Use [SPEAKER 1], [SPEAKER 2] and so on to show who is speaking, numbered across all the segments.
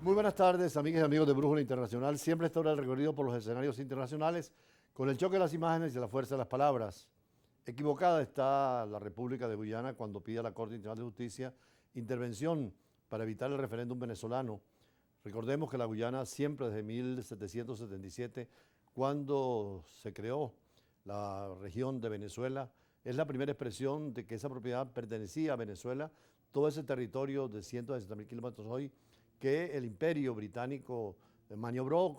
[SPEAKER 1] Muy buenas tardes, amigas y amigos de Brújula Internacional. Siempre está ahora el recorrido por los escenarios internacionales con el choque de las imágenes y la fuerza de las palabras. Equivocada está la República de Guyana cuando pide a la Corte Internacional de Justicia intervención para evitar el referéndum venezolano. Recordemos que la Guyana siempre desde 1777, cuando se creó la región de Venezuela, es la primera expresión de que esa propiedad pertenecía a Venezuela, todo ese territorio de 160.000 kilómetros hoy, que el imperio británico maniobró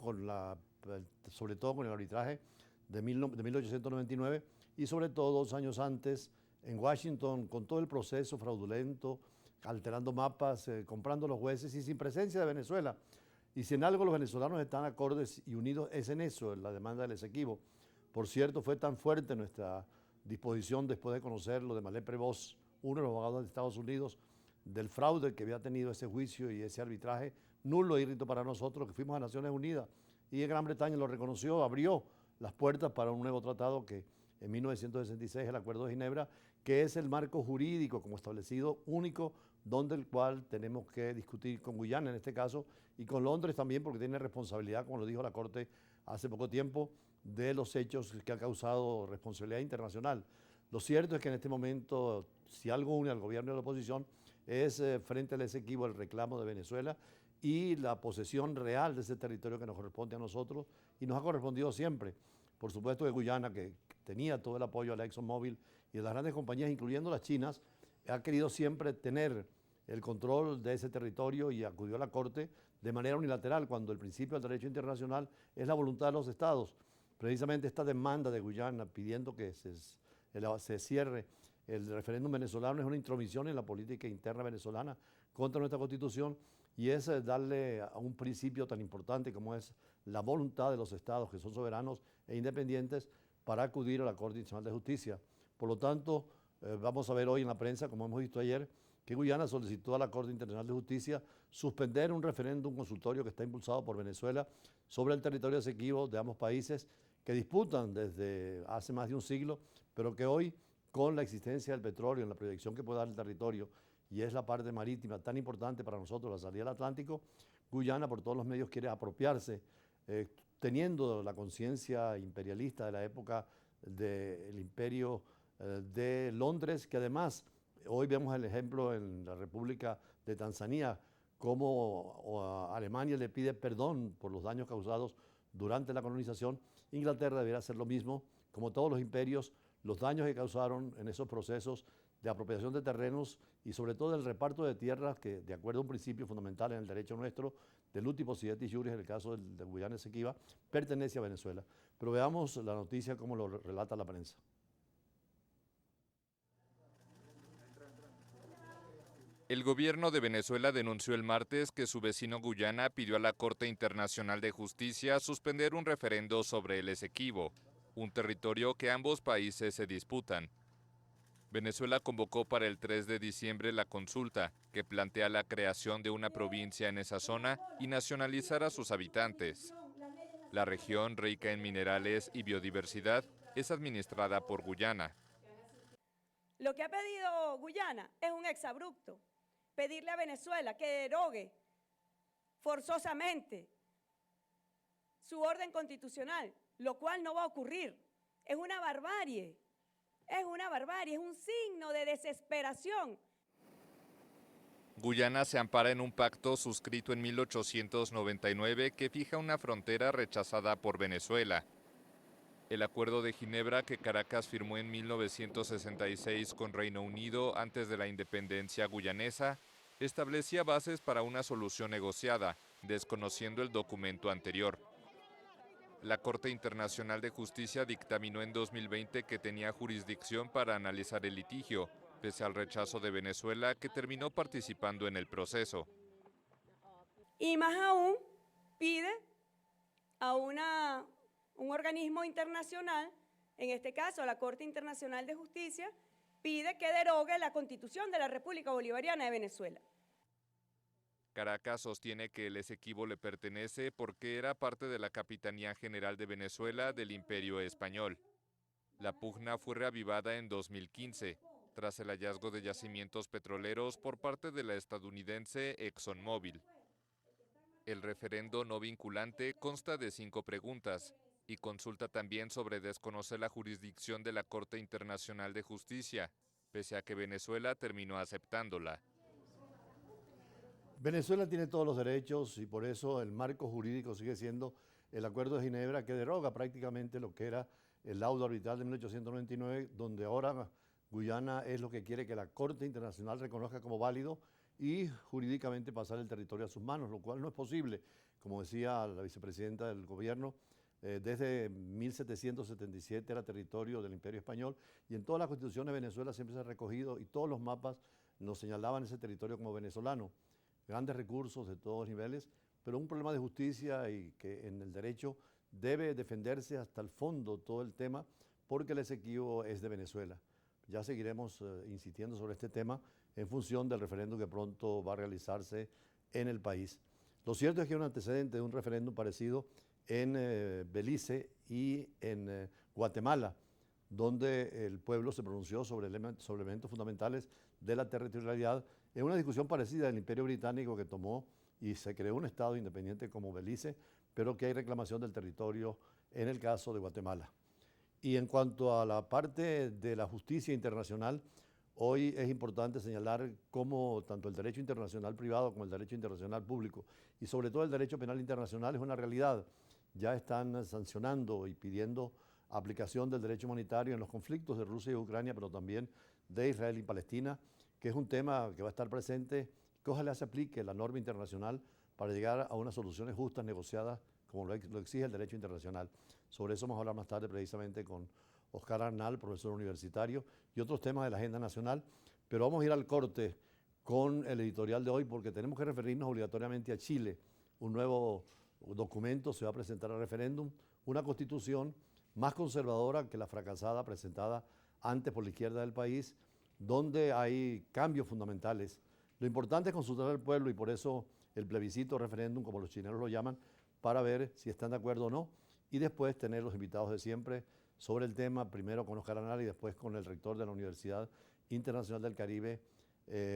[SPEAKER 1] sobre todo con el arbitraje de 1899 y sobre todo 2 años antes en Washington con todo el proceso fraudulento, alterando mapas, comprando los jueces y sin presencia de Venezuela. Y si en algo los venezolanos están acordes y unidos es en eso, en la demanda del Esequibo. Por cierto, fue tan fuerte nuestra disposición después de conocerlo de Malé Prevost, uno de los abogados de Estados Unidos, del fraude que había tenido ese juicio y ese arbitraje nulo e irrito para nosotros, que fuimos a Naciones Unidas y Gran Bretaña lo reconoció, abrió las puertas para un nuevo tratado que en 1966, el Acuerdo de Ginebra, que es el marco jurídico como establecido único, donde el cual tenemos que discutir con Guyana en este caso y con Londres también, porque tiene responsabilidad, como lo dijo la Corte hace poco tiempo, de los hechos que ha causado responsabilidad internacional. Lo cierto es que en este momento, si algo une al gobierno y a la oposición, es frente al Esequibo el reclamo de Venezuela y la posesión real de ese territorio que nos corresponde a nosotros y nos ha correspondido siempre. Por supuesto que Guyana, que tenía todo el apoyo a la ExxonMobil y de las grandes compañías, incluyendo las chinas, ha querido siempre tener el control de ese territorio y acudió a la Corte de manera unilateral, cuando el principio del derecho internacional es la voluntad de los estados. Precisamente esta demanda de Guyana pidiendo que se cierre el referéndum venezolano es una intromisión en la política interna venezolana contra nuestra Constitución y es darle a un principio tan importante como es la voluntad de los estados, que son soberanos e independientes, para acudir a la Corte Internacional de Justicia. Por lo tanto, vamos a ver hoy en la prensa, como hemos visto ayer, que Guyana solicitó a la Corte Internacional de Justicia suspender un referéndum consultorio que está impulsado por Venezuela sobre el territorio Esequibo de ambos países que disputan desde hace más de un siglo, pero que hoy, con la existencia del petróleo, en la proyección que puede dar el territorio, y es la parte marítima tan importante para nosotros, la salida al Atlántico, Guyana por todos los medios quiere apropiarse, teniendo la conciencia imperialista de la época del imperio de Londres, que además hoy vemos el ejemplo en la República de Tanzania, cómo Alemania le pide perdón por los daños causados durante la colonización. Inglaterra debería hacer lo mismo, como todos los imperios, los daños que causaron en esos procesos de apropiación de terrenos y sobre todo el reparto de tierras que, de acuerdo a un principio fundamental en el derecho nuestro, del uti possidetis juris, en el caso de Guyana Esequiba, pertenece a Venezuela. Pero veamos la noticia como lo relata la prensa.
[SPEAKER 2] El gobierno de Venezuela denunció el martes que su vecino Guyana pidió a la Corte Internacional de Justicia suspender un referendo sobre el Esequibo, un territorio que ambos países se disputan. Venezuela convocó para el 3 de diciembre la consulta, que plantea la creación de una provincia en esa zona y nacionalizar a sus habitantes. La región, rica en minerales y biodiversidad, es administrada por Guyana.
[SPEAKER 3] Lo que ha pedido Guyana es un exabrupto. Pedirle a Venezuela que derogue forzosamente su orden constitucional, lo cual no va a ocurrir. Es una barbarie, es un signo de desesperación.
[SPEAKER 2] Guyana se ampara en un pacto suscrito en 1899 que fija una frontera rechazada por Venezuela. El Acuerdo de Ginebra que Caracas firmó en 1966 con Reino Unido antes de la independencia guyanesa establecía bases para una solución negociada, desconociendo el documento anterior. La Corte Internacional de Justicia dictaminó en 2020 que tenía jurisdicción para analizar el litigio, pese al rechazo de Venezuela, que terminó participando en el proceso.
[SPEAKER 3] Y más aún, pide a un organismo internacional, en este caso a la Corte Internacional de Justicia, pide que derogue la Constitución de la República Bolivariana de Venezuela.
[SPEAKER 2] Caracas sostiene que el Esequibo le pertenece porque era parte de la Capitanía General de Venezuela del Imperio Español. La pugna fue reavivada en 2015, tras el hallazgo de yacimientos petroleros por parte de la estadounidense ExxonMobil. El referendo no vinculante consta de 5 preguntas y consulta también sobre desconocer la jurisdicción de la Corte Internacional de Justicia, pese a que Venezuela terminó aceptándola.
[SPEAKER 1] Venezuela tiene todos los derechos y por eso el marco jurídico sigue siendo el Acuerdo de Ginebra, que deroga prácticamente lo que era el laudo arbitral de 1899, donde ahora Guyana es lo que quiere que la Corte Internacional reconozca como válido y jurídicamente pasar el territorio a sus manos, lo cual no es posible. Como decía la vicepresidenta del gobierno, desde 1777 era territorio del Imperio Español y en todas las constituciones de Venezuela siempre se ha recogido y todos los mapas nos señalaban ese territorio como venezolano. Grandes recursos de todos niveles, pero un problema de justicia y que en el derecho debe defenderse hasta el fondo todo el tema porque el Esequibo es de Venezuela. Ya seguiremos insistiendo sobre este tema en función del referéndum que pronto va a realizarse en el país. Lo cierto es que hay un antecedente de un referéndum parecido en Belice y en Guatemala, donde el pueblo se pronunció sobre elementos fundamentales de la territorialidad en una discusión parecida del Imperio Británico que tomó y se creó un Estado independiente como Belice, pero que hay reclamación del territorio en el caso de Guatemala. Y en cuanto a la parte de la justicia internacional, hoy es importante señalar cómo tanto el derecho internacional privado como el derecho internacional público y sobre todo el derecho penal internacional es una realidad. Ya están sancionando y pidiendo aplicación del derecho humanitario en los conflictos de Rusia y Ucrania, pero también de Israel y Palestina, que es un tema que va a estar presente, que ojalá se aplique la norma internacional para llegar a unas soluciones justas, negociadas, como lo exige el derecho internacional. Sobre eso vamos a hablar más tarde precisamente con Oscar Arnal, profesor universitario, y otros temas de la agenda nacional, pero vamos a ir al corte con el editorial de hoy porque tenemos que referirnos obligatoriamente a Chile. Un nuevo documento se va a presentar al referéndum, una constitución más conservadora que la fracasada presentada antes por la izquierda del país, donde hay cambios fundamentales. Lo importante es consultar al pueblo y por eso el plebiscito, referéndum, como los chilenos lo llaman, para ver si están de acuerdo o no, y después tener los invitados de siempre sobre el tema, primero con Oscar Arnal y después con el rector de la Universidad Internacional del Caribe,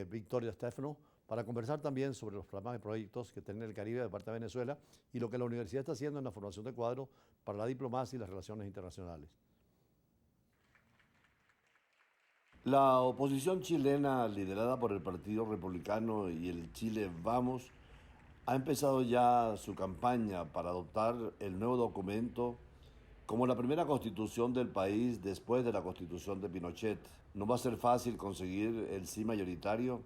[SPEAKER 1] Victoria Stefano, para conversar también sobre los programas y proyectos que tiene el Caribe de parte de Venezuela y lo que la universidad está haciendo en la formación de cuadros para la diplomacia y las relaciones internacionales.
[SPEAKER 4] La oposición chilena, liderada por el Partido Republicano y el Chile Vamos, ha empezado ya su campaña para adoptar el nuevo documento como la primera constitución del país después de la constitución de Pinochet. No va a ser fácil conseguir el sí mayoritario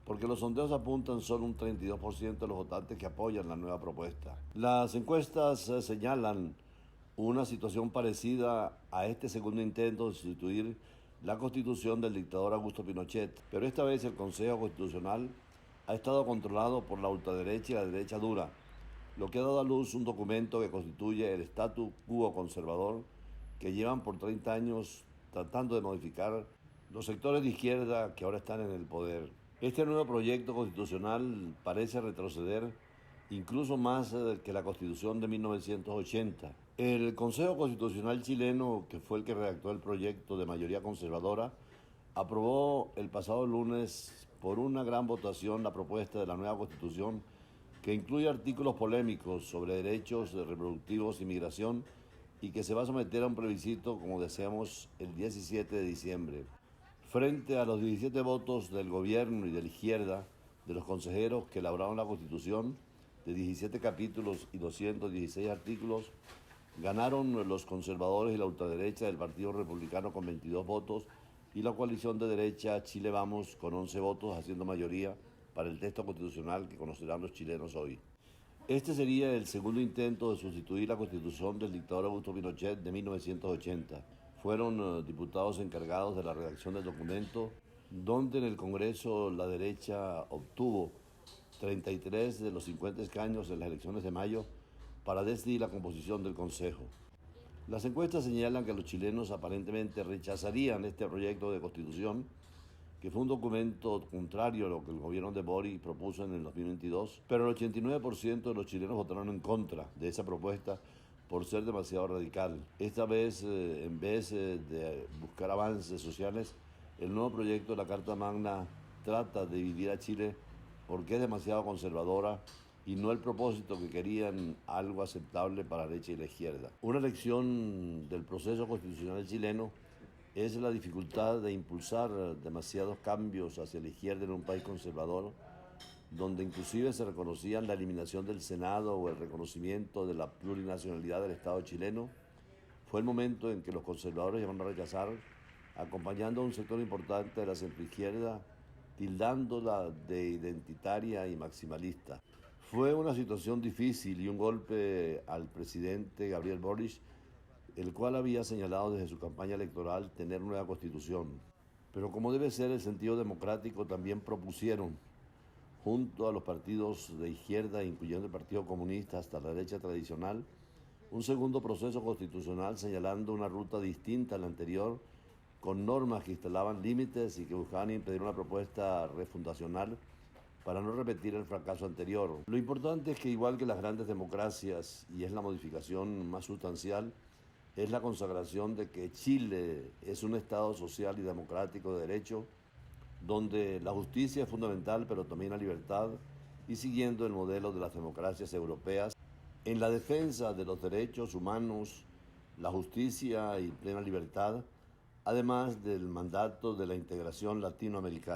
[SPEAKER 4] porque los sondeos apuntan solo un 32% de los votantes que apoyan la nueva propuesta. Las encuestas señalan una situación parecida a este segundo intento de sustituir la constitución del dictador Augusto Pinochet, pero esta vez el Consejo Constitucional ha estado controlado por la ultraderecha y la derecha dura, lo que ha dado a luz un documento que constituye el statu quo conservador que llevan por 30 años tratando de modificar los sectores de izquierda que ahora están en el poder. Este nuevo proyecto constitucional parece retroceder incluso más que la Constitución de 1980. El Consejo Constitucional chileno, que fue el que redactó el proyecto de mayoría conservadora, aprobó el pasado lunes por una gran votación la propuesta de la nueva Constitución que incluye artículos polémicos sobre derechos reproductivos y migración y que se va a someter a un plebiscito, como deseamos, el 17 de diciembre. Frente a los 17 votos del gobierno y de la izquierda, de los consejeros que elaboraron la Constitución, de 17 capítulos y 216 artículos, ganaron los conservadores y la ultraderecha del Partido Republicano con 22 votos y la coalición de derecha Chile Vamos con 11 votos, haciendo mayoría para el texto constitucional que conocerán los chilenos hoy. Este sería el segundo intento de sustituir la Constitución del dictador Augusto Pinochet de 1980. Fueron diputados encargados de la redacción del documento, donde en el Congreso la derecha obtuvo 33 de los 50 escaños en las elecciones de mayo para decidir la composición del Consejo. Las encuestas señalan que los chilenos aparentemente rechazarían este proyecto de constitución, que fue un documento contrario a lo que el gobierno de Boric propuso en el 2022, pero el 89% de los chilenos votaron en contra de esa propuesta por ser demasiado radical. Esta vez, en vez de buscar avances sociales, el nuevo proyecto de la Carta Magna trata de dividir a Chile porque es demasiado conservadora y no el propósito que querían, algo aceptable para la derecha y la izquierda. Una lección del proceso constitucional chileno es la dificultad de impulsar demasiados cambios hacia la izquierda en un país conservador, donde inclusive se reconocían la eliminación del Senado o el reconocimiento de la plurinacionalidad del Estado chileno. Fue el momento en que los conservadores llegaron a rechazar, acompañando a un sector importante de la centroizquierda, tildándola de identitaria y maximalista. Fue una situación difícil y un golpe al presidente Gabriel Boric, el cual había señalado desde su campaña electoral tener nueva constitución. Pero como debe ser el sentido democrático, también propusieron, junto a los partidos de izquierda, incluyendo el Partido Comunista hasta la derecha tradicional, un segundo proceso constitucional señalando una ruta distinta a la anterior, con normas que instalaban límites y que buscaban impedir una propuesta refundacional para no repetir el fracaso anterior. Lo importante es que, igual que las grandes democracias, y es la modificación más sustancial, es la consagración de que Chile es un Estado social y democrático de derecho, donde la justicia es fundamental, pero también la libertad, y siguiendo el modelo de las democracias europeas, en la defensa de los derechos humanos, la justicia y plena libertad, además del mandato de la integración latinoamericana.